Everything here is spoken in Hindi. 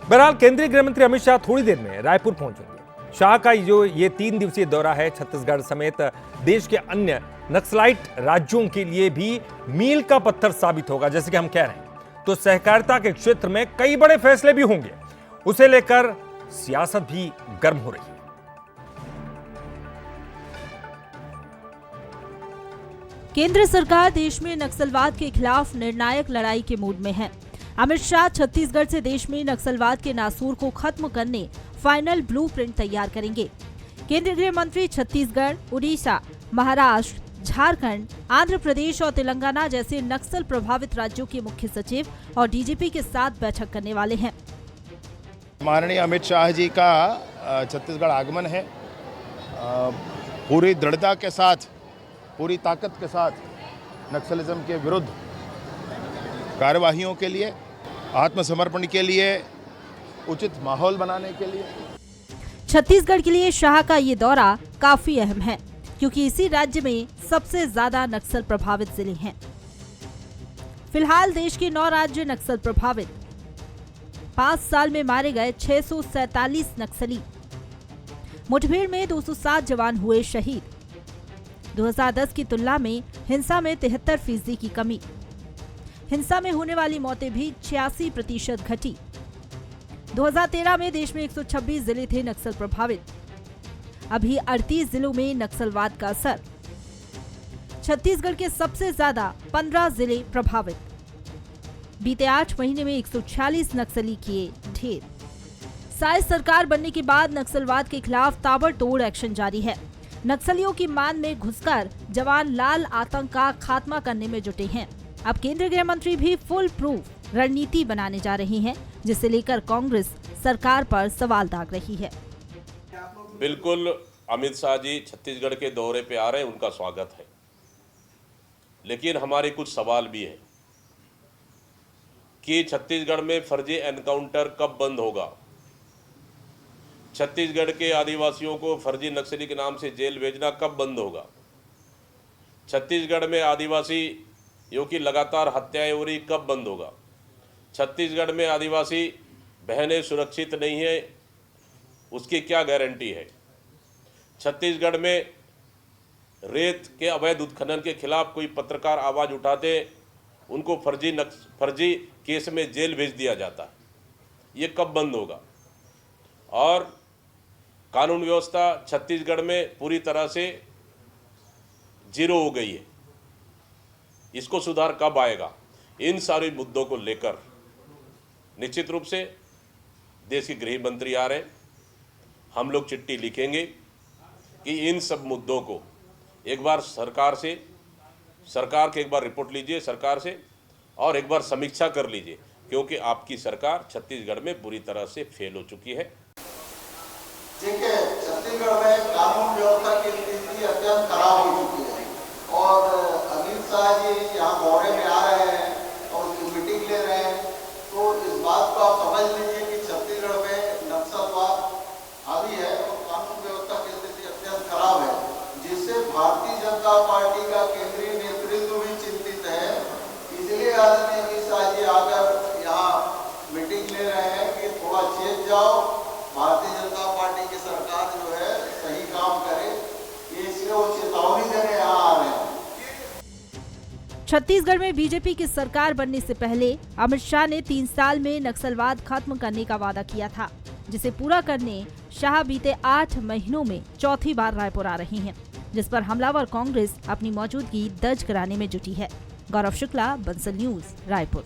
बहरहाल केंद्रीय गृह मंत्री अमित शाह थोड़ी देर में रायपुर पहुंचेंगे। शाह का ये 3 दिवसीय दौरा है छत्तीसगढ़ समेत देश के अन्य नक्सलाइट राज्यों के लिए भी मील का पत्थर साबित होगा। जैसे कि हम कह रहे हैं तो सहकारिता के क्षेत्र में कई बड़े फैसले भी होंगे, उसे लेकर सियासत भी गर्म हो रही है। केंद्र सरकार देश में नक्सलवाद के खिलाफ निर्णायक लड़ाई के मूड में है। अमित शाह छत्तीसगढ़ से देश में नक्सलवाद के नासूर को खत्म करने फाइनल ब्लूप्रिंट तैयार करेंगे। केंद्रीय गृह मंत्री छत्तीसगढ़, उड़ीसा, महाराष्ट्र, झारखंड, आंध्र प्रदेश और तेलंगाना जैसे नक्सल प्रभावित राज्यों के मुख्य सचिव और डीजीपी के साथ बैठक करने वाले हैं। माननीय अमित शाह जी का छत्तीसगढ़ आगमन है। पूरी दृढ़ता के साथ, पूरी ताकत के साथ नक्सलिज्म के विरुद्ध कार्यवाहियों के लिए, आत्मसमर्पण के लिए, उचित माहौल बनाने के लिए। छत्तीसगढ़ के लिए शाह का ये दौरा काफी अहम है क्योंकि इसी राज्य में सबसे ज्यादा नक्सल प्रभावित जिले हैं। फिलहाल देश के 9 राज्य नक्सल प्रभावित। 5 साल में मारे गए 647 नक्सली। मुठभेड़ में 207 जवान हुए शहीद। 2010 की तुलना में हिंसा में 73% की कमी। हिंसा में होने वाली मौतें भी 86% घटी। 2013 में देश में 126 जिले थे नक्सल प्रभावित। अभी 38 जिलों में नक्सलवाद का असर। छत्तीसगढ़ के सबसे ज्यादा 15 जिले प्रभावित। बीते 8 महीने में 146 नक्सली किए ढेर। साइज सरकार बनने के बाद नक्सलवाद के खिलाफ ताबड़तोड़ एक्शन जारी है। नक्सलियों की मान में घुसकर जवान लाल आतंक का खात्मा करने में जुटे हैं। अब केंद्रीय गृह मंत्री भी फुल प्रूफ रणनीति बनाने जा रही हैं, जिसे लेकर कांग्रेस सरकार पर सवाल दाग रही है। बिल्कुल अमित शाह जी छत्तीसगढ़ के दौरे पे आ रहे हैं, उनका स्वागत है, लेकिन हमारे कुछ सवाल भी हैं कि छत्तीसगढ़ में फर्जी एनकाउंटर कब बंद होगा। छत्तीसगढ़ के आदिवासियों को फर्जी नक्सली के नाम से जेल भेजना कब बंद होगा। छत्तीसगढ़ में आदिवासियों की लगातार हत्याएं हो रही, कब बंद होगा। छत्तीसगढ़ में आदिवासी बहनें सुरक्षित नहीं है, उसकी क्या गारंटी है। छत्तीसगढ़ में रेत के अवैध उत्खनन के खिलाफ कोई पत्रकार आवाज़ उठाते, उनको फर्जी केस में जेल भेज दिया जाता है, ये कब बंद होगा। और कानून व्यवस्था छत्तीसगढ़ में पूरी तरह से जीरो हो गई है, इसको सुधार कब आएगा। इन सारे मुद्दों को लेकर निश्चित रूप से देश के गृह मंत्री आ रहे हैं, हम लोग चिट्ठी लिखेंगे कि इन सब मुद्दों को एक बार सरकार के एक बार रिपोर्ट लीजिए सरकार से, और एक बार समीक्षा कर लीजिए, क्योंकि आपकी सरकार छत्तीसगढ़ में बुरी तरह से फेल हो चुकी है। देखिए, छत्तीसगढ़ में कानून व्यवस्था की स्थिति अत्यंत खराब हो चुकी है और अमित शाह जी यहाँ दौरे में आ रहे हैं और उसकी मीटिंग ले रहे हैं, तो इस बात को आप समझ लीजिए कि छत्तीसगढ़ में नक्सलवाद हावी है और कानून व्यवस्था की स्थिति अत्यंत खराब है, जिससे भारतीय जनता पार्टी का केंद्रीय नेतृत्व भी चिंतित है। इसलिए आदरणीय अमित शाह जी आकर यहाँ मीटिंग ले रहे हैं कि थोड़ा चेत जाओ, भारतीय जनता पार्टी की सरकार जो है सही काम करे, इसलिए वो चेतावनी देने यहाँ आ रहे हैं। छत्तीसगढ़ में बीजेपी की सरकार बनने से पहले अमित शाह ने 3 साल में नक्सलवाद खत्म करने का वादा किया था, जिसे पूरा करने शाह बीते 8 महीनों में चौथी बार रायपुर आ रही हैं, जिस पर हमलावर कांग्रेस अपनी मौजूदगी दर्ज कराने में जुटी है। गौरव शुक्ला, बंसल न्यूज, रायपुर।